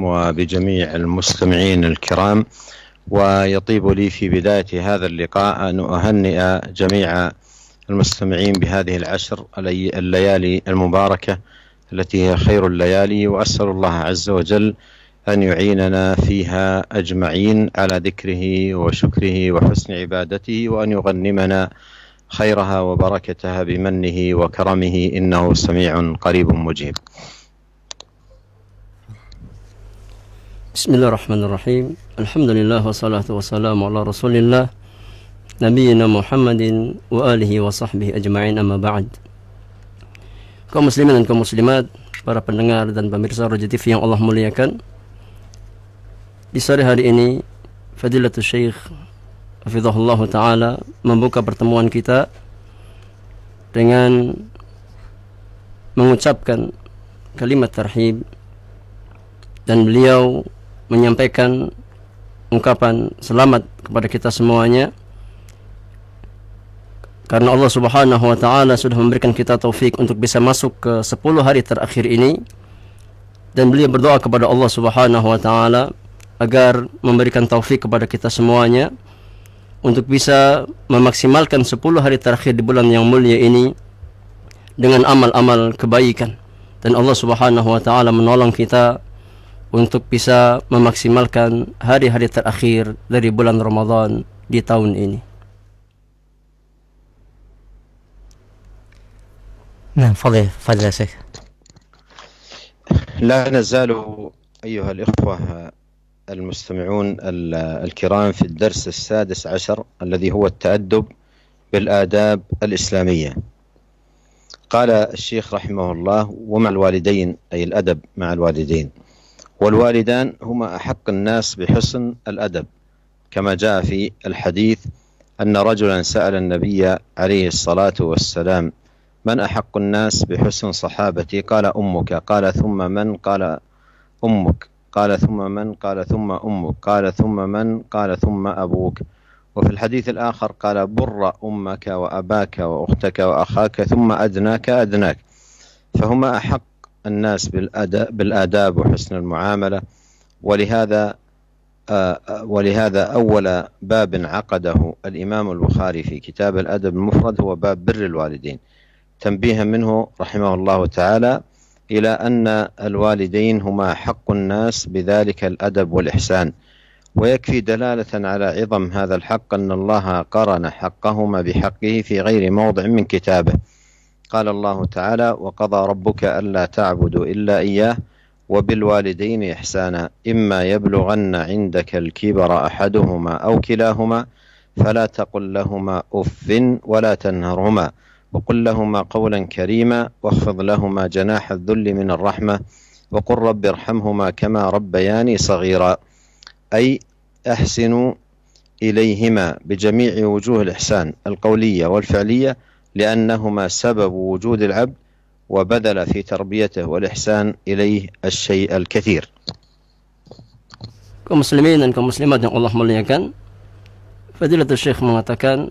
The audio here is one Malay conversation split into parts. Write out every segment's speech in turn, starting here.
وبجميع المستمعين الكرام. ويطيب لي في بداية هذا اللقاء أن أهنئ جميع المستمعين بهذه العشر الليالي المباركة التي هي خير الليالي، وأسأل الله عز وجل أن يعيننا فيها أجمعين على ذكره وشكره وحسن عبادته، وأن يغنمنا خيرها وبركتها بمنه وكرمه، إنه سميع قريب مجيب. بسم الله الرحمن الرحيم. الحمد لله والصلاة والسلام على رسول الله نبينا محمد وآله وصحبه أجمعين, amma ba'd. Kaum muslimin dan kaum muslimat, para pendengar dan pemirsa Roja TV yang Allah muliakan, di sore hari ini Fadilatul Syekh hafizahullah ta'ala membuka pertemuan kita dengan mengucapkan kalimat tarhib, dan beliau menyampaikan ungkapan selamat kepada kita semuanya karena Allah Subhanahu wa ta'ala sudah memberikan kita taufik untuk bisa masuk ke 10 hari terakhir ini, dan beliau berdoa kepada Allah Subhanahu wa ta'ala agar memberikan taufik kepada kita semuanya untuk bisa memaksimalkan 10 hari terakhir di bulan yang mulia ini dengan amal-amal kebaikan, dan Allah Subhanahu wa ta'ala menolong kita untuk bisa memaksimalkan hari-hari terakhir dari bulan Ramadan di tahun ini. نعم فضل يا شيخ. لا نزال أيها الإخوة المستمعون الكرام في الدرس 16 الذي هو التأدب بالآداب الإسلامية. قال الشيخ رحمه الله: ومع الوالدين، أي الأدب مع الوالدين، والوالدان هما أحق الناس بحسن الأدب، كما جاء في الحديث أن رجلا سأل النبي عليه الصلاة والسلام: من أحق الناس بحسن صحابتي؟ قال أمك. قال ثم من؟ قال أمك. قال ثم من؟ قال ثم أمك. قال ثم من؟ قال ثم أبوك. وفي الحديث الآخر قال: بر أمك وأباك وأختك وأخاك ثم أدناك أدناك. فهما أحق الناس بالآداب وحسن المعاملة. ولهذا أول باب عقده الإمام البخاري في كتاب الأدب المفرد هو باب بر الوالدين، تنبيها منه رحمه الله تعالى إلى أن الوالدين هما حق الناس بذلك الأدب والإحسان. ويكفي دلالة على عظم هذا الحق أن الله قرن حقهما بحقه في غير موضع من كتابه. قال الله تعالى: وقضى ربك ألا تعبدوا إلا إياه وبالوالدين إحسانا إما يبلغن عندك الكبر أحدهما أو كلاهما فلا تقل لهما أف ولا تنهرهما وقل لهما قولا كريما واخفض لهما جناح الذل من الرحمة وقل رب ارحمهما كما ربياني صغيرا. أي أحسنوا إليهما بجميع وجوه الإحسان القولية والفعلية، لأنهما سبب وجود العبد وبذل في تربيته والإحسان إليه الشيء الكثير. Kaum muslimin dan kaum muslimat yang Allah muliakan, Fadilatul Syekh mengatakan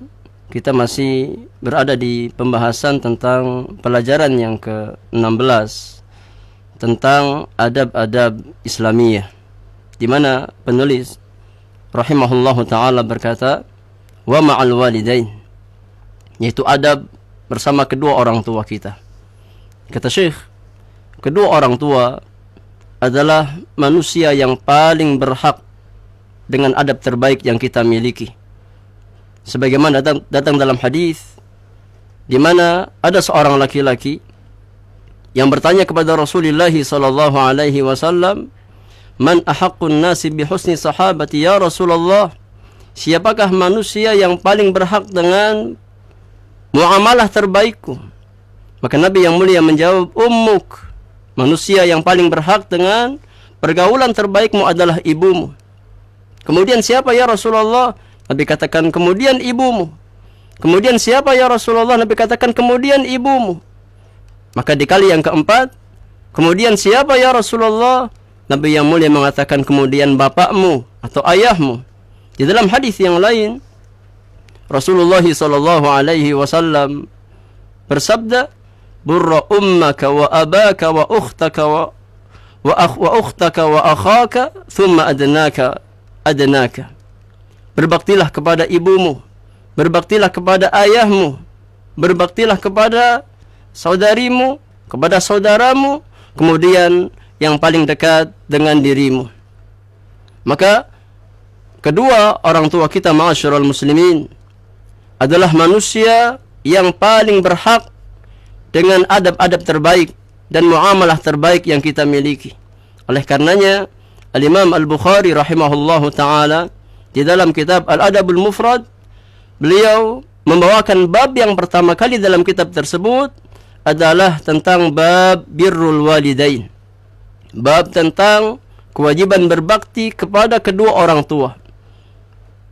kita masih berada di pembahasan tentang pelajaran yang ke-16 tentang adab-adab Islamiyah, di mana penulis rahimahullahu ta'ala berkata wa ma'al walidain, yaitu adab bersama kedua orang tua kita. Kata Syekh, kedua orang tua adalah manusia yang paling berhak dengan adab terbaik yang kita miliki. Sebagaimana datang dalam hadis di mana ada seorang laki-laki yang bertanya kepada Rasulullah sallallahu alaihi wasallam, "Man ahaqqun nasi bi husni sahabati ya Rasulullah?" Siapakah manusia yang paling berhak dengan muamalah terbaikku? Maka Nabi yang mulia menjawab, "Ummuk." Manusia yang paling berhak dengan pergaulan terbaikmu adalah ibumu. Kemudian siapa ya Rasulullah? Nabi katakan kemudian ibumu. Kemudian siapa ya Rasulullah? Nabi katakan kemudian ibumu. Maka di kali yang keempat, kemudian siapa ya Rasulullah? Nabi yang mulia mengatakan kemudian bapakmu atau ayahmu. Di dalam hadis yang lain, Rasulullah sallallahu alaihi wasallam bersabda, "Burra ummaka wa abaka wa ukhtaka wa ukhtaka wa akhaka thumma adnaka. Berbaktilah kepada ibumu, berbaktilah kepada ayahmu, berbaktilah kepada saudarimu, kepada saudaramu, kemudian yang paling dekat dengan dirimu. Maka kedua orang tua kita, ma'asyiral muslimin, adalah manusia yang paling berhak dengan adab-adab terbaik dan muamalah terbaik yang kita miliki. Oleh karenanya Al-Imam Al-Bukhari rahimahullahu ta'ala di dalam kitab Al-Adabul Mufrad, beliau membawakan bab yang pertama kali dalam kitab tersebut adalah tentang bab birrul walidain, bab tentang kewajiban berbakti kepada kedua orang tua.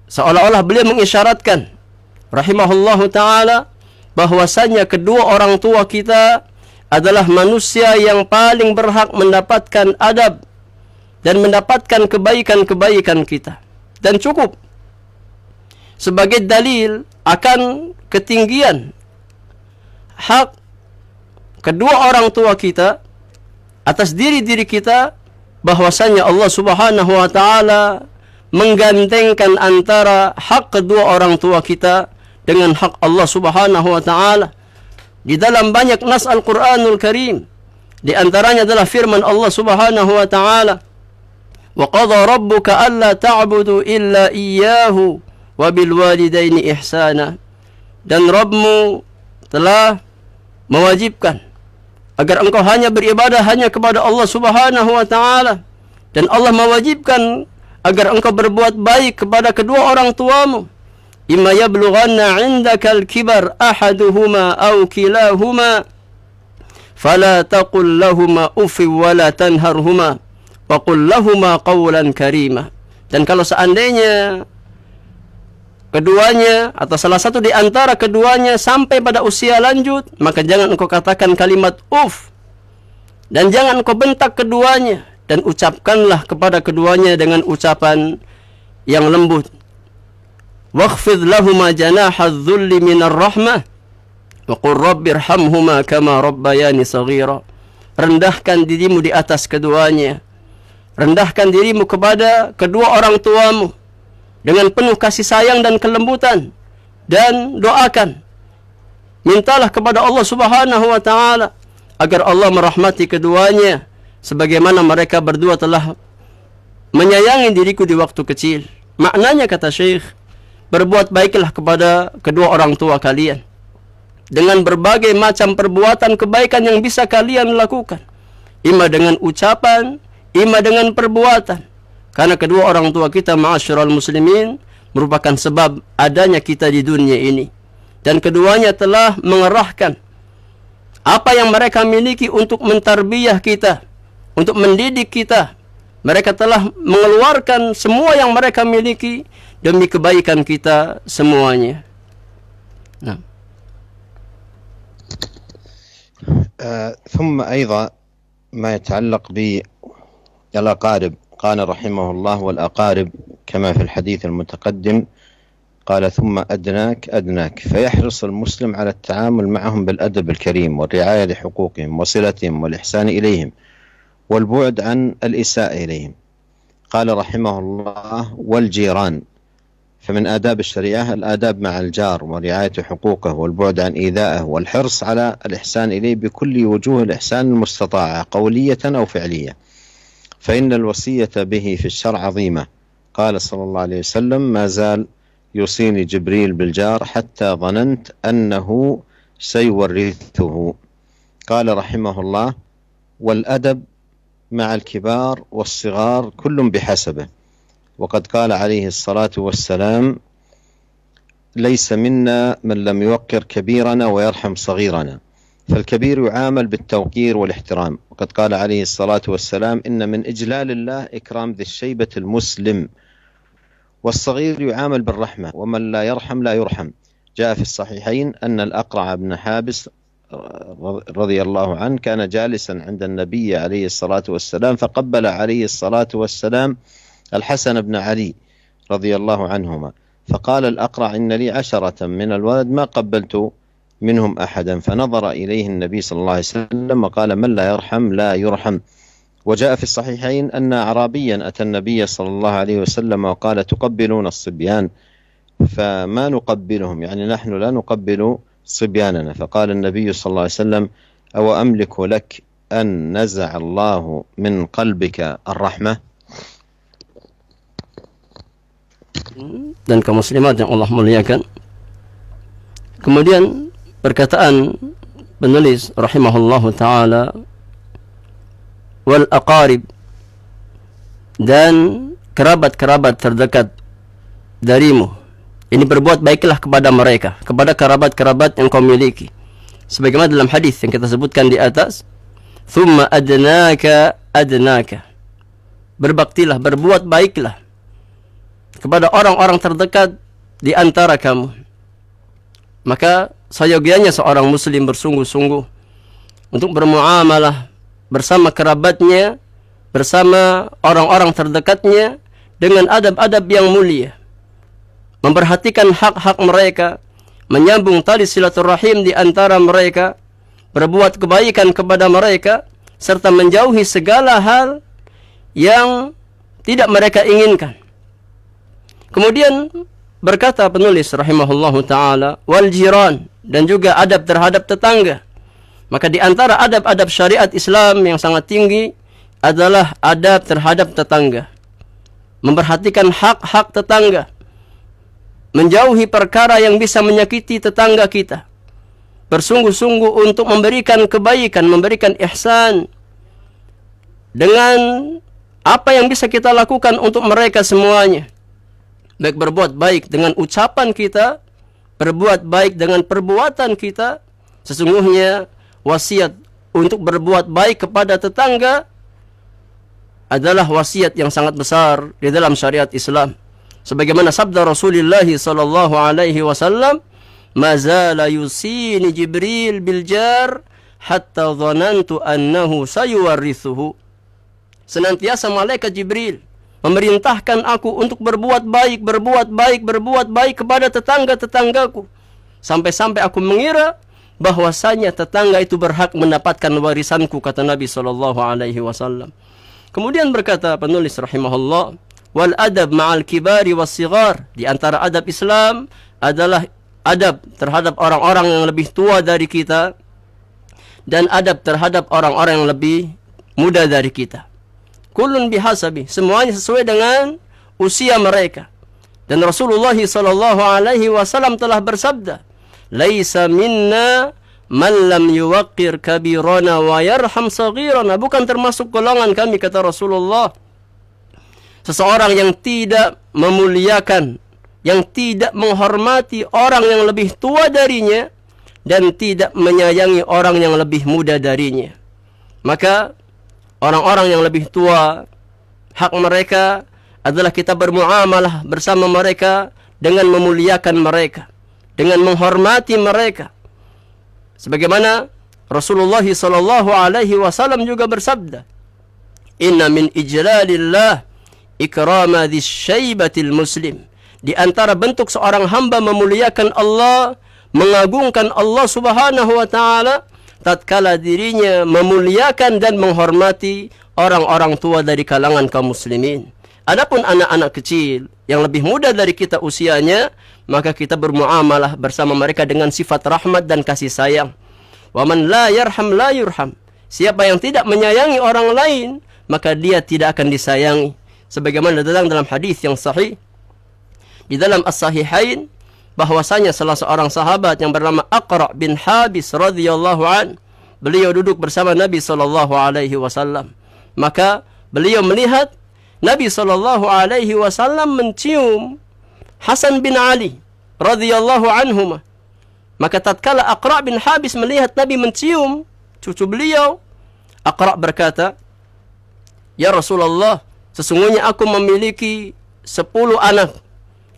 Seolah-olah beliau mengisyaratkan rahimahullahu ta'ala bahwasanya kedua orang tua kita adalah manusia yang paling berhak mendapatkan adab dan mendapatkan kebaikan-kebaikan kita. Dan cukup sebagai dalil akan ketinggian hak kedua orang tua kita atas diri-diri kita, bahwasanya Allah Subhanahu wa ta'ala menggandengkan antara hak kedua orang tua kita dengan hak Allah Subhanahu wa ta'ala di dalam banyak nas Al-Quranul Karim. Di antaranya adalah firman Allah Subhanahu wa ta'ala, wa qadha rabbuka alla ta'budu illa iyyahu wa bil walidaini ihsana. Dan Rabbmu telah mewajibkan agar engkau hanya beribadah hanya kepada Allah Subhanahu wa ta'ala, dan Allah mewajibkan agar engkau berbuat baik kepada kedua orang tuamu. Imma yablughanna 'indaka al-kibar ahaduhuma aw kilahuma fala taqul lahumā uff wa la tanharhuma wa qul lahumā qawlan karīma. Dan kalau seandainya keduanya atau salah satu di antara keduanya sampai pada usia lanjut, maka jangan engkau katakan kalimat uff, dan jangan engkau bentak keduanya, dan ucapkanlah kepada keduanya dengan ucapan yang lembut. Wakhfid lahuma janaha adh-dhulli minar rahmah wa qur rabbirhamhuma kama rabbayani saghira. Rendahkan dirimu di atas keduanya, rendahkan dirimu kepada kedua orang tuamu dengan penuh kasih sayang dan kelembutan, dan doakan, mintalah kepada Allah Subhanahu wa ta'ala agar Allah merahmati keduanya sebagaimana mereka berdua telah menyayangi diriku di waktu kecil. Maknanya, kata Syekh, berbuat baiklah kepada kedua orang tua kalian dengan berbagai macam perbuatan kebaikan yang bisa kalian lakukan, ima dengan ucapan, ima dengan perbuatan. Karena kedua orang tua kita, ma'asyiral muslimin, merupakan sebab adanya kita di dunia ini, dan keduanya telah mengerahkan apa yang mereka miliki untuk mentarbiyah kita, untuk mendidik kita. Mereka telah mengeluarkan semua yang mereka miliki demi kebaikan kita semuanya. Nah. ثم أيضا ما يتعلق بالأقارب، قال رحمه الله والأقارب كما في الحديث المتقدم قال ثم أدناك، فيحرص المسلم على التعامل معهم بالأدب الكريم والرعاية لحقوقهم وصلتهم والإحسان إليهم والبعد عن الإساءة إليهم. قال رحمه الله والجيران، فمن آداب الشريعة الآداب مع الجار ورعاية حقوقه والبعد عن إيذائه والحرص على الإحسان إليه بكل وجوه الإحسان المستطاعة قولية أو فعلية، فإن الوصية به في الشرع عظيمة. قال صلى الله عليه وسلم ما زال يوصيني جبريل بالجار حتى ظننت أنه سيورثه. قال رحمه الله والأدب مع الكبار والصغار كل بحسبه، وقد قال عليه الصلاة والسلام ليس منا من لم يوقر كبيرنا ويرحم صغيرنا، فالكبير يعامل بالتوقير والاحترام، وقد قال عليه الصلاة والسلام إن من إجلال الله إكرام ذي الشيبة المسلم، والصغير يعامل بالرحمة ومن لا يرحم لا يرحم. جاء في الصحيحين أن الأقرع بن حابس رضي الله عنه كان جالسا عند النبي عليه الصلاة والسلام فقبل عليه الصلاة والسلام الحسن بن علي رضي الله عنهما، فقال الأقرع إن لي 10 من الولد ما قبلت منهم أحدا، فنظر إليه النبي صلى الله عليه وسلم وقال من لا يرحم لا يرحم. وجاء في الصحيحين أن أعرابيا أتى النبي صلى الله عليه وسلم وقال تقبلون الصبيان فما نقبلهم، يعني نحن لا نقبل صبياننا، فقال النبي صلى الله عليه وسلم أو أملك لك أن نزع الله من قلبك الرحمة. Dan kaum muslimat yang Allah muliakan. Kemudian perkataan penulis rahimahullahu taala wal aqarib, dan kerabat-kerabat terdekat darimu, ini berbuat baiklah kepada mereka, kepada kerabat-kerabat yang kau miliki, sebagaimana dalam hadis yang kita sebutkan di atas, thumma adnaka adnaka, berbaktilah, berbuat baiklah kepada orang-orang terdekat di antara kamu. Maka seyogianya seorang muslim bersungguh-sungguh untuk bermuamalah bersama kerabatnya, bersama orang-orang terdekatnya dengan adab-adab yang mulia, memperhatikan hak-hak mereka, menyambung tali silaturahim di antara mereka, berbuat kebaikan kepada mereka, serta menjauhi segala hal yang tidak mereka inginkan. Kemudian berkata penulis rahimahullahu taala wal jiran, dan juga adab terhadap tetangga. Maka di antara adab-adab syariat Islam yang sangat tinggi adalah adab terhadap tetangga, memperhatikan hak-hak tetangga, menjauhi perkara yang bisa menyakiti tetangga kita, bersungguh-sungguh untuk memberikan kebaikan, memberikan ihsan dengan apa yang bisa kita lakukan untuk mereka semuanya. Baik berbuat baik dengan ucapan kita, berbuat baik dengan perbuatan kita. Sesungguhnya wasiat untuk berbuat baik kepada tetangga adalah wasiat yang sangat besar di dalam syariat Islam. Sebagaimana sabda Rasulullah sallallahu alaihi wasallam, "Ma zala yusini Jibril bil jar hatta dhanantu annahu sayuwarithuhu." Senantiasa malaikat Jibril memerintahkan aku untuk berbuat baik, berbuat baik, berbuat baik kepada tetangga-tetanggaku, sampai-sampai aku mengira bahwasanya tetangga itu berhak mendapatkan warisanku, kata Nabi sallallahu alaihi wasallam. Kemudian berkata penulis rahimahullah, wal adab ma'al kibari was sighar, di antara adab Islam adalah adab terhadap orang-orang yang lebih tua dari kita dan adab terhadap orang-orang yang lebih muda dari kita. Kullun bihasabi, semuanya sesuai dengan usia mereka. Dan Rasulullah sallallahu alaihi wasallam telah bersabda, "Laisa minna man lam yuwaqqir kabirana wa yarham saghirana." Bukan termasuk golongan kami, kata Rasulullah, seseorang yang tidak memuliakan, yang tidak menghormati orang yang lebih tua darinya dan tidak menyayangi orang yang lebih muda darinya. Maka orang-orang yang lebih tua, hak mereka adalah kita bermuamalah bersama mereka dengan memuliakan mereka, dengan menghormati mereka. Sebagaimana Rasulullah sallallahu alaihi wasallam juga bersabda, "Inna min ijlalillah ikrama dzis syaibatil muslim." Di antara bentuk seorang hamba memuliakan Allah, mengagungkan Allah Subhanahu wa taala, tatkala dirinya memuliakan dan menghormati orang-orang tua dari kalangan kaum muslimin. Adapun anak-anak kecil yang lebih muda dari kita usianya, maka kita bermuamalah bersama mereka dengan sifat rahmat dan kasih sayang. Wa man la yarham la yurham. Siapa yang tidak menyayangi orang lain, maka dia tidak akan disayangi. Sebagaimana datang dalam hadis yang sahih di dalam as-sahihain, bahwasanya salah seorang sahabat yang bernama Aqra bin Habis radhiyallahu an, beliau duduk bersama Nabi sallallahu alaihi wasallam. Maka beliau melihat Nabi sallallahu alaihi wasallam mencium Hasan bin Ali radhiyallahu anhuma. Maka tatkala Aqra bin Habis melihat Nabi mencium cucu beliau, Aqra berkata, "Ya Rasulullah, sesungguhnya aku memiliki 10 anak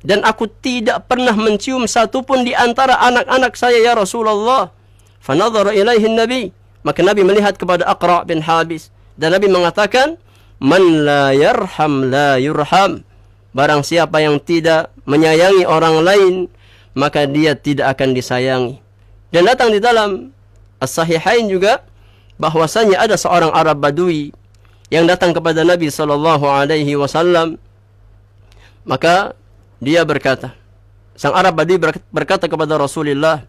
dan aku tidak pernah mencium satupun di antara anak-anak saya, ya Rasulullah." Fanadhara ilaihi Nabi, maka Nabi melihat kepada Aqra bin Habis dan Nabi mengatakan, "Man la yarham la yurham." Barang siapa yang tidak menyayangi orang lain, maka dia tidak akan disayangi. Dan datang di dalam As-Sahihain juga bahwasanya ada seorang Arab Badui yang datang kepada Nabi sallallahu alaihi wasallam, maka dia berkata, sang Arab Badui berkata kepada Rasulullah,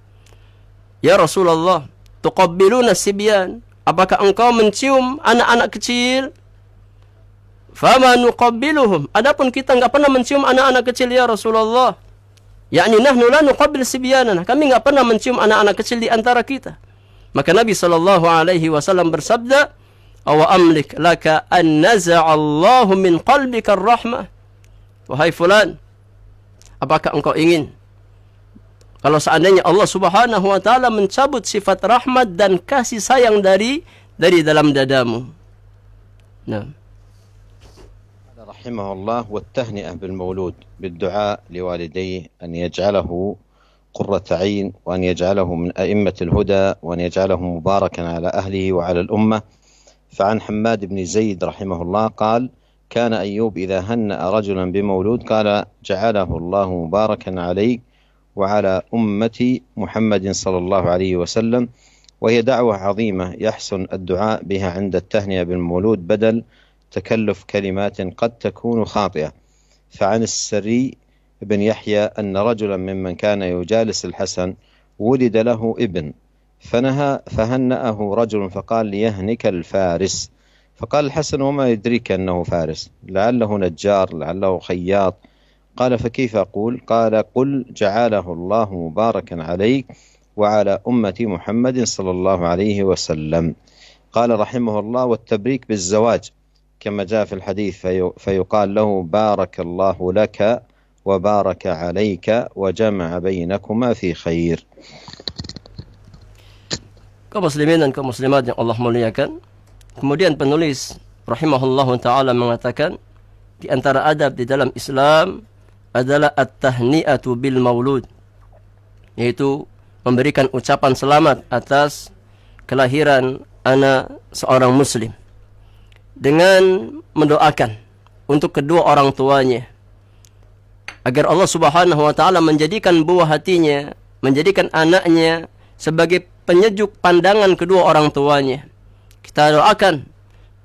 "Ya Rasulullah, tuqabbiluna sibyan? Apakah engkau mencium anak-anak kecil?" "Fama nuqabbiluhum." Adapun kita enggak pernah mencium anak-anak kecil ya Rasulullah. Yakni nahnu la nuqabbil sibyanana. Kami enggak pernah mencium anak-anak kecil di antara kita. Maka Nabi sallallahu alaihi wasallam bersabda, "Awa amlik laka an naza'allahu min qalbika ar-rahmah." Wahai fulan, apakah engkau ingin kalau seandainya Allah Subhanahu wa taala mencabut sifat rahmat dan kasih sayang dari dalam dadamu? Nah, رحمه الله والتهنئة بالمولود بالدعاء لوالديه أن يجعله قرة عين وأن يجعله من أئمة الهدى وأن يجعله مباركا على أهله وعلى الأمة. فعن حماد بن زيد رحمه الله قال: كان أيوب إذا هنأ رجلا بمولود قال: جعله الله مباركا عليك وعلى أمة محمد صلى الله عليه وسلم. وهي دعوة عظيمة يحسن الدعاء بها عند التهنئة بالمولود بدل تكلف كلمات قد تكون خاطئة. فعن السري بن يحيى أن رجلا ممن كان يجالس الحسن ولد له ابن فهنأه رجل فقال: ليهنك الفارس. فقال الحسن: وما يدريك أنه فارس؟ لعله نجار، لعله خياط. قال: فكيف أقول؟ قال: قل جعله الله مباركا عليك وعلى أمة محمد صلى الله عليه وسلم. قال رحمه الله: والتبريك بالزواج كما جاء في الحديث فيقال له: بارك الله لك وبارك عليك وجمع بينكما في خير. Kaum muslimin dan kaum muslimat yang Allah muliakan, kemudian penulis rahimahullahu taala mengatakan, di antara adab di dalam Islam adalah at-tahni'atu bil maulud, yaitu memberikan ucapan selamat atas kelahiran anak seorang muslim dengan mendoakan untuk kedua orang tuanya agar Allah Subhanahu wa taala menjadikan buah hatinya, menjadikan anaknya sebagai penyejuk pandangan kedua orang tuanya. Kita doakan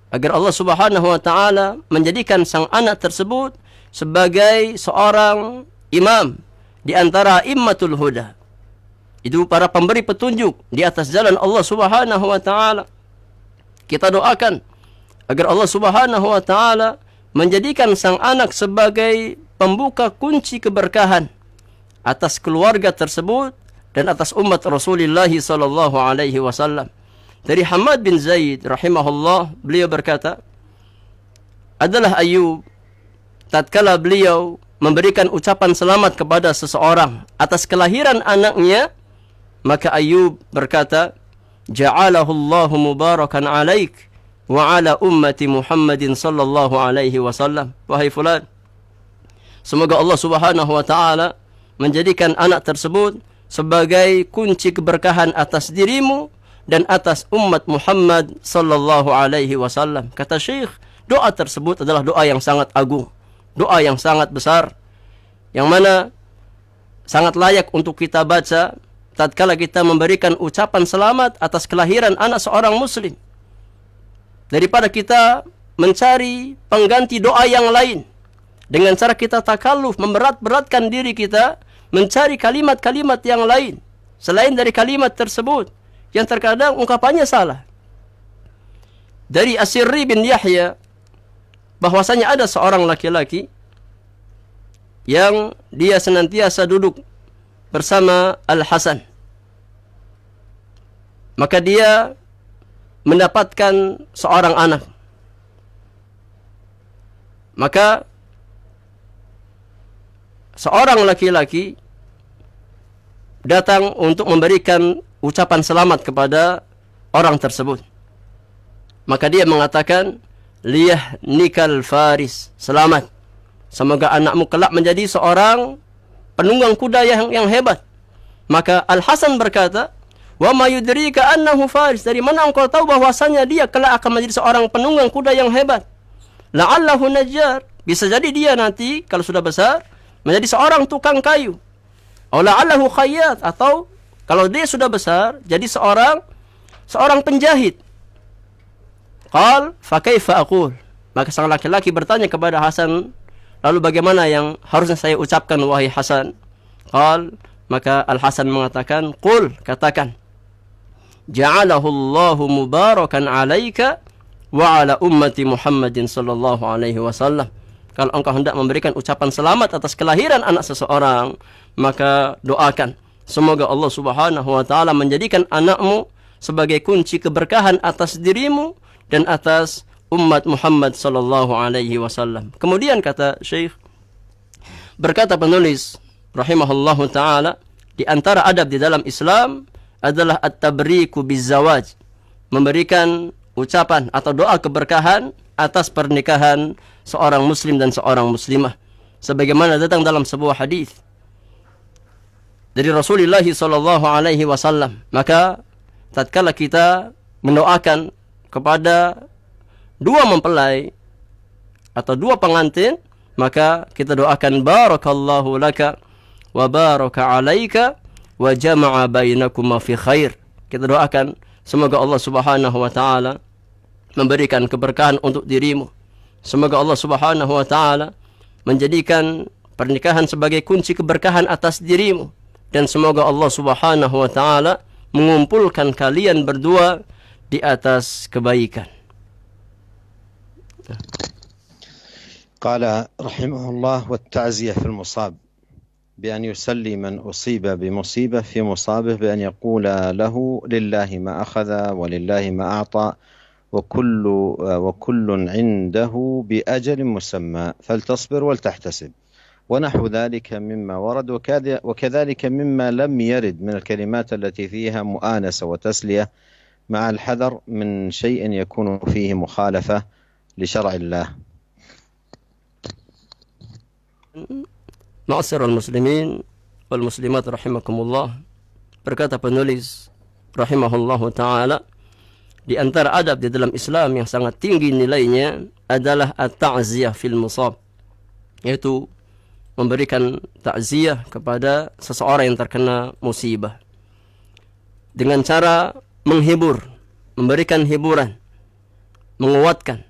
agar Allah Subhanahu wa taala menjadikan sang anak tersebut sebagai seorang imam di antara immatul huda. Itu para pemberi petunjuk di atas jalan Allah Subhanahu wa taala. Kita doakan agar Allah Subhanahu wa taala menjadikan sang anak sebagai pembuka kunci keberkahan atas keluarga tersebut dan atas umat Rasulullah sallallahu alaihi wasallam. Dari Hamad bin Zaid rahimahullah, beliau berkata, adalah Ayub tatkala beliau memberikan ucapan selamat kepada seseorang atas kelahiran anaknya, maka Ayub berkata, ja'alahu Allahu mubarakan alaik wa ala ummati Muhammadin sallallahu alaihi wasallam. Wahai fulan, semoga Allah Subhanahu wa taala menjadikan anak tersebut sebagai kunci keberkahan atas dirimu dan atas umat Muhammad sallallahu alaihi wasallam. Kata Syekh, doa tersebut adalah doa yang sangat agung, doa yang sangat besar, yang mana sangat layak untuk kita baca tatkala kita memberikan ucapan selamat atas kelahiran anak seorang muslim, daripada kita mencari pengganti doa yang lain dengan cara kita takalluf, memberat-beratkan diri kita mencari kalimat-kalimat yang lain selain dari kalimat tersebut yang terkadang ungkapannya salah. Dari As-Sirri bin Yahya bahwasanya ada seorang laki-laki yang dia senantiasa duduk bersama Al-Hasan, maka dia mendapatkan seorang anak. Maka seorang laki-laki datang untuk memberikan ucapan selamat kepada orang tersebut. Maka dia mengatakan, liyah nikal faris, selamat, semoga anakmu kelak menjadi seorang penunggang kuda yang hebat. Maka Al-Hasan berkata, wa ma yudrika annahu faris, dari mana engkau tahu bahwasanya dia kelak akan menjadi seorang penunggang kuda yang hebat? La'allahu najjar, bisa jadi dia nanti kalau sudah besar menjadi seorang tukang kayu. Aw la'allahu khayyat, atau kalau dia sudah besar jadi seorang penjahit. Qal fa kaifa aqul? Maka sang laki-laki bertanya kepada Hasan, lalu bagaimana yang harusnya saya ucapkan wahai Hasan? Qal, maka Al-Hasan mengatakan, qul, katakan, ja'alahu Allahu mubarakan alaika wa ala ummati Muhammadin sallallahu alaihi wasallam. Kalau engkau hendak memberikan ucapan selamat atas kelahiran anak seseorang, maka doakan semoga Allah Subhanahu wa taala menjadikan anakmu sebagai kunci keberkahan atas dirimu dan atas umat Muhammad sallallahu alaihi wasallam. Kemudian kata Syekh, berkata penulis rahimahullahu taala, di antara adab di dalam Islam adalah at-tabriku bizawaj, memberikan ucapan atau doa keberkahan atas pernikahan seorang muslim dan seorang muslimah, sebagaimana datang dalam sebuah hadis dari Rasulullah sallallahu alaihi wasallam. Maka tatkala kita mendoakan kepada dua mempelai atau dua pengantin, maka kita doakan barakallahu laka wa baraka alaika wa jama'a bainakuma fi khair. Kita doakan semoga Allah Subhanahu wa taala memberikan keberkahan untuk dirimu. Semoga Allah Subhanahu wa taala menjadikan pernikahan sebagai kunci keberkahan atas dirimu, dan semoga Allah Subhanahu wa taala mengumpulkan kalian berdua di atas kebaikan. قال رحمه الله: والتعزية في المصاب بأن يسلي من أصيب بمصيبة في مصابه بأن يقول له لله ما أخذ ولله ما أعطى وكل عنده بأجل مسمى فلتصبر ولتحتسب، ونحو ذلك مما ورد، وكذلك مما لم يرد من الكلمات التي فيها مؤانسة وتسلية، مع الحذر من شيء يكون فيه مخالفة لشرع الله. Ma'asyiral muslimin wal muslimat rahimakumullah, berkata penulis rahimahullahu taala, di antara adab di dalam Islam yang sangat tinggi nilainya adalah at-ta'ziyah fil musab, yaitu memberikan takziah kepada seseorang yang terkena musibah dengan cara menghibur, memberikan hiburan, menguatkan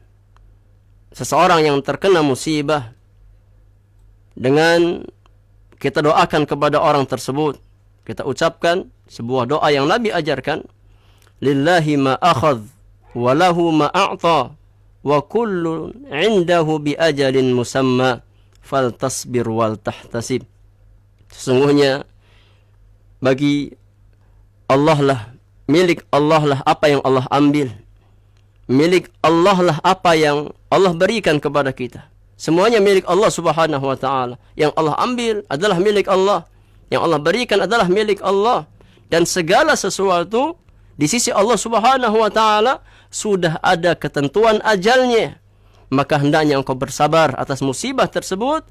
seseorang yang terkena musibah dengan kita doakan kepada orang tersebut. Kita ucapkan sebuah doa yang Nabi ajarkan, lillahi ma akhadh wa lahu ma a'ta wa kullu indahu bi ajalin musamma faltasbir wal tahtasib. Sesungguhnya bagi Allah lah, milik Allah lah apa yang Allah ambil, milik Allah lah apa yang Allah berikan kepada kita. Semuanya milik Allah Subhanahu wa ta'ala. Yang Allah ambil adalah milik Allah, yang Allah berikan adalah milik Allah, dan segala sesuatu di sisi Allah Subhanahu wa ta'ala sudah ada ketentuan ajalnya. Maka hendaknya engkau bersabar atas musibah tersebut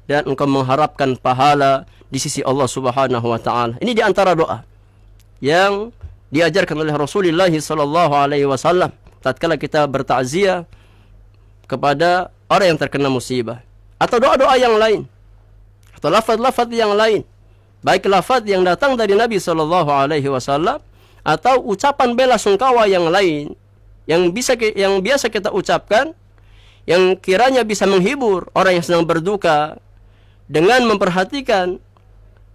dan engkau mengharapkan pahala di sisi Allah Subhanahu wa ta'ala. Ini di antara doa yang diajarkan oleh Rasulullah sallallahu alaihi wasallam tatkala kita bertakziah kepada orang yang terkena musibah, atau doa-doa yang lain, atau lafaz-lafaz yang lain, baik lafaz yang datang dari Nabi sallallahu alaihi wasallam atau ucapan bela sungkawa yang lain yang biasa kita ucapkan, yang kiranya bisa menghibur orang yang sedang berduka, dengan memperhatikan,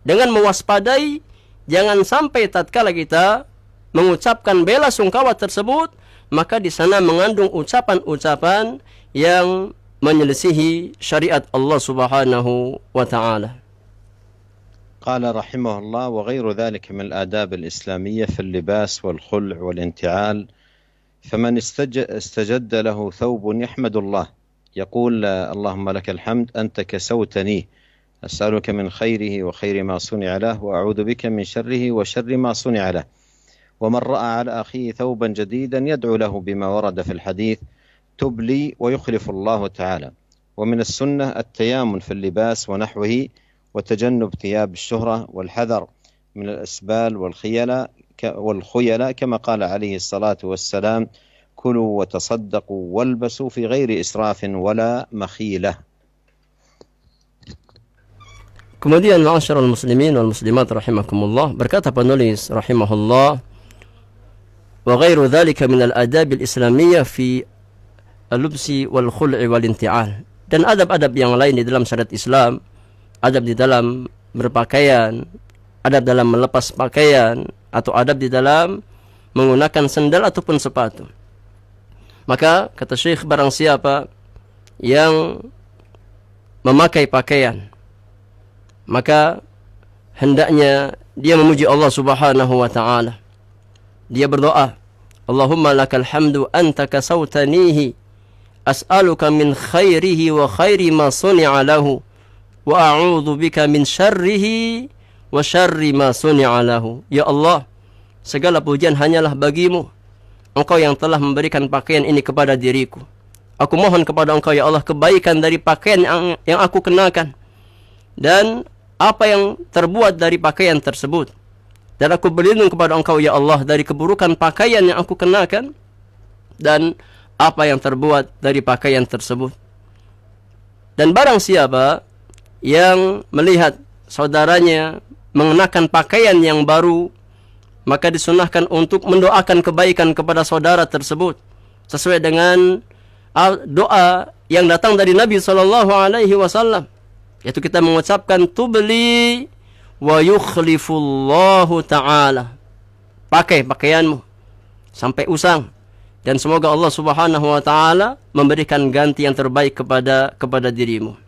dengan mewaspadai, jangan sampai tatkala kita mengucapkan bela sungkawa tersebut, maka di sana mengandung ucapan-ucapan yang menyelisihi syariat Allah Subhanahu wa ta'ala. قال رحمه الله: وغير ذلك من الآداب الإسلامية في اللباس والخلع والانتعال، فمن استجد له ثوب يحمد الله يقول: اللهم لك الحمد أنت كسوتني، أسألك من خيره وخير ما صنع له، وأعوذ بك من شره وشر ما صنع له. ومن رأى على أخيه ثوبا جديدا يدعو له بما ورد في الحديث: تبلي ويخلف الله تعالى. ومن السنة التيامن في اللباس ونحوه، وتجنب ثياب الشهرة، والحذر من الأسبال والخيلاء كما قال عليه الصلاة والسلام: كلوا وتصدقوا والبسوا في غير إسراف ولا مخيلة. Kemudian ma'asyiral muslimin wal muslimat rahimakumullah, berkata penulis rahimahullah, wa ghairu dzalika min al-adab al-islamiyyah fi al-lubsi wal khul'i wal inti'al. Dan adab-adab yang lain di dalam syariat Islam, adab di dalam berpakaian, adab dalam melepas pakaian, atau adab di dalam menggunakan sendal ataupun sepatu. Maka kata Syekh, barang siapa yang memakai pakaian, maka hendaknya dia memuji Allah Subhanahu wa ta'ala. Dia berdoa, Allahumma lakal hamdu anta kasautanihi as'aluka min khairihi wa khairi ma suni'a lahu wa a'udzu bika min syarrihi wa syarri ma suni'a lahu. Ya Allah, segala pujian hanyalah bagimu. Engkau yang telah memberikan pakaian ini kepada diriku. Aku mohon kepada Engkau ya Allah kebaikan dari pakaian yang aku kenakan dan apa yang terbuat dari pakaian tersebut. Dan aku berlindung kepada Engkau ya Allah dari keburukan pakaian yang aku kenakan dan apa yang terbuat dari pakaian tersebut. Dan barang siapa yang melihat saudaranya mengenakan pakaian yang baru, maka disunahkan untuk mendoakan kebaikan kepada saudara tersebut sesuai dengan doa yang datang dari Nabi SAW, yaitu kita mengucapkan tubli wa yukhlifullahu ta'ala. Pakai pakaianmu sampai usang dan semoga Allah Subhanahu wa ta'ala memberikan ganti yang terbaik kepada dirimu.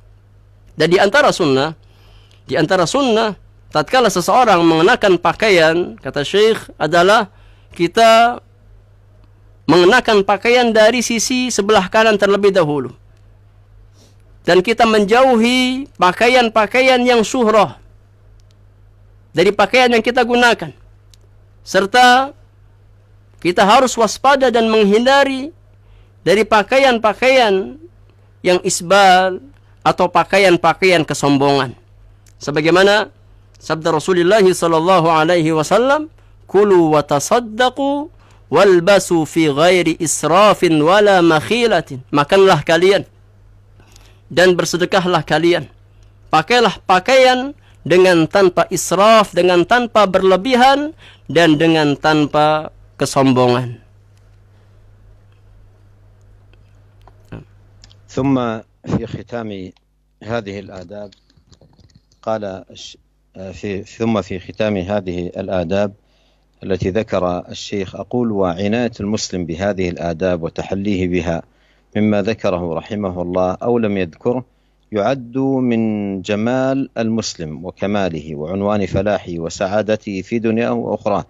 Dan di antara sunnah tatkala seseorang mengenakan pakaian, kata Syekh, adalah kita mengenakan pakaian dari sisi sebelah kanan terlebih dahulu. Dan kita menjauhi pakaian-pakaian yang syuhrah dari pakaian yang kita gunakan. Serta kita harus waspada dan menghindari dari pakaian-pakaian yang isbal atau pakaian-pakaian kesombongan. Sebagaimana sabda Rasulullah sallallahu alaihi wasallam, "Kulu wa tasaddaqu walbasu fi ghairi israfin wala makhilatin." Makanlah kalian dan bersedekahlah kalian. Pakailah pakaian dengan tanpa israf, dengan tanpa berlebihan, dan dengan tanpa kesombongan. ثم في ختام هذه الآداب قال ثم في ختام هذه الآداب التي ذكر الشيخ أقول وعناية المسلم بهذه الآداب وتحليه بها مما ذكره رحمه الله أو لم يذكره يعد من جمال المسلم وكماله وعنوان فلاحه وسعادته في دنياه وأخراه.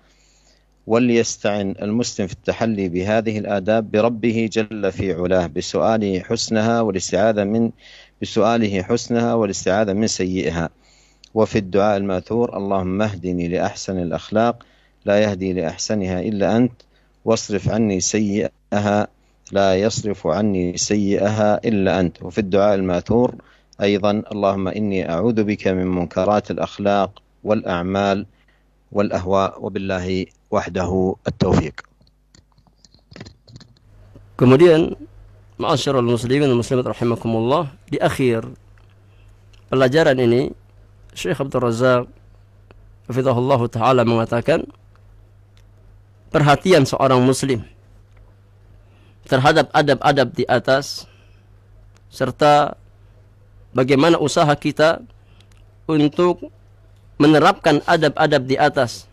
وليستعن المسلم في التحلي بهذه الآداب بربه جل في علاه بسؤاله حسنها والاستعاذة من سيئها. وفي الدعاء الماثور اللهم اهدني لأحسن الأخلاق لا يهدي لأحسنها إلا أنت واصرف عني سيئها لا يصرف عني سيئها إلا أنت. وفي الدعاء الماثور أيضا اللهم إني أعوذ بك من منكرات الأخلاق والأعمال والأهواء وبالله وحده التوفيق. Kemudian ma'asyiral muslimin dan muslimat rahimakumullah, di akhir pelajaran ini Syekh Abdul Razak hafizahullah taala mengatakan perhatian seorang muslim terhadap adab-adab di atas serta bagaimana usaha kita untuk menerapkan adab-adab di atas,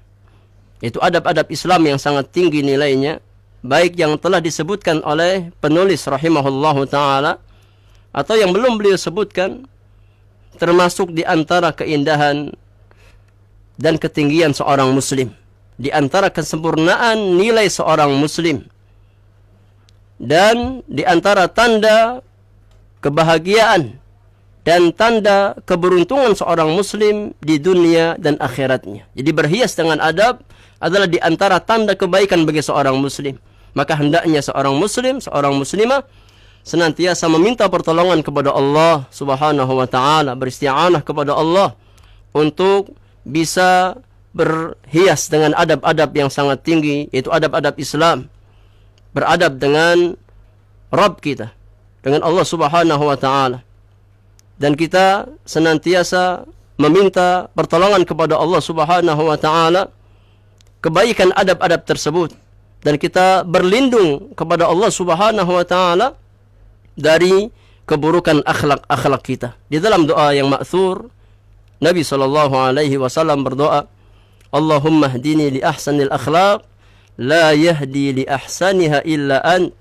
yaitu adab-adab Islam yang sangat tinggi nilainya, baik yang telah disebutkan oleh penulis rahimahullahu ta'ala atau yang belum beliau sebutkan, termasuk di antara keindahan dan ketinggian seorang muslim, di antara kesempurnaan nilai seorang muslim, dan di antara tanda kebahagiaan dan tanda keberuntungan seorang muslim di dunia dan akhiratnya. Jadi berhias dengan adab adalah di antara tanda kebaikan bagi seorang muslim. Maka hendaknya seorang muslim, seorang muslimah senantiasa meminta pertolongan kepada Allah Subhanahu wa taala, beristi'anah kepada Allah untuk bisa berhias dengan adab-adab yang sangat tinggi, yaitu adab-adab Islam. Beradab dengan Rabb kita, dengan Allah Subhanahu wa taala. Dan kita senantiasa meminta pertolongan kepada Allah Subhanahu wa taala kebaikan adab-adab tersebut, dan kita berlindung kepada Allah Subhanahu wa taala dari keburukan akhlak-akhlak kita. Di dalam doa yang ma'thur, Nabi SAW berdoa, Allahumma hdini li ahsanil akhlaq, la yahdi li ahsaniha illa ant,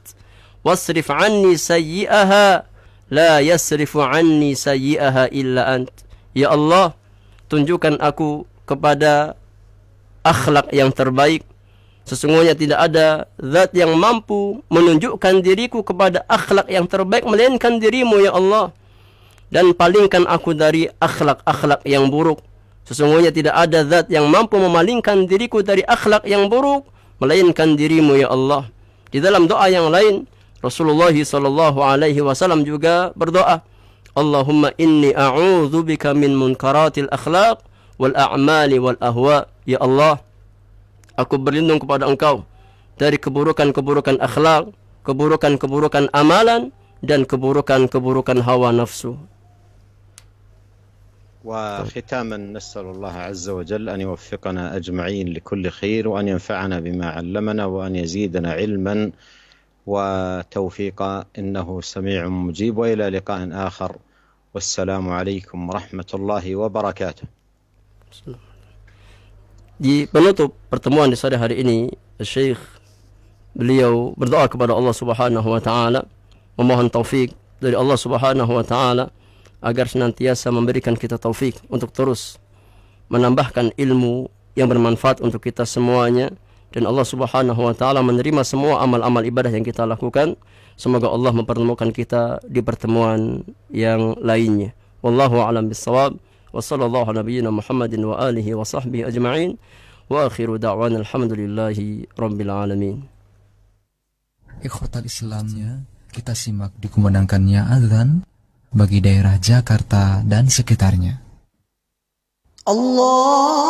wasrif anni sayyi'aha, la yasrifu anni sayyi'aha illa ant. Ya Allah, tunjukkan aku kepada akhlak yang terbaik. Sesungguhnya tidak ada zat yang mampu menunjukkan diriku kepada akhlak yang terbaik melainkan dirimu, ya Allah. Dan palingkan aku dari akhlak-akhlak yang buruk. Sesungguhnya tidak ada zat yang mampu memalingkan diriku dari akhlak yang buruk melainkan dirimu, ya Allah. Di dalam doa yang lain, Rasulullah SAW juga berdoa, Allahumma inni a'udzubika min munkaratil akhlaq wal a'mali wal ahwa. Ya Allah, aku berlindung kepada Engkau dari keburukan-keburukan akhlak, keburukan-keburukan amalan, dan keburukan-keburukan hawa nafsu. وختاما نسأل الله عز وجل أن يوفقنا أجمعين لكل خير وأن ينفعنا بما علمنا وأن يزيدنا علما وتوفيقا إنه سميع مجيب وإلى لقاء آخر والسلام عليكم ورحمة الله وبركاته. Di penutup pertemuan di sore hari ini, Syekh beliau berdoa kepada Allah Subhanahu wa taala, memohon taufik dari Allah Subhanahu wa taala agar senantiasa memberikan kita taufik untuk terus menambahkan ilmu yang bermanfaat untuk kita semuanya, dan Allah Subhanahu wa taala menerima semua amal-amal ibadah yang kita lakukan. Semoga Allah mempertemukan kita di pertemuan yang lainnya. Wallahu a'lam bissawab. Wa sallallahu ala nabiyyina Muhammadin wa alihi wa sahbihi ajma'in. Wa akhiru da'wana alhamdulillahi rabbil alamin. Ikhwatal Islamnya, kita simak dikumandangkannya azan bagi daerah Jakarta dan sekitarnya. Allah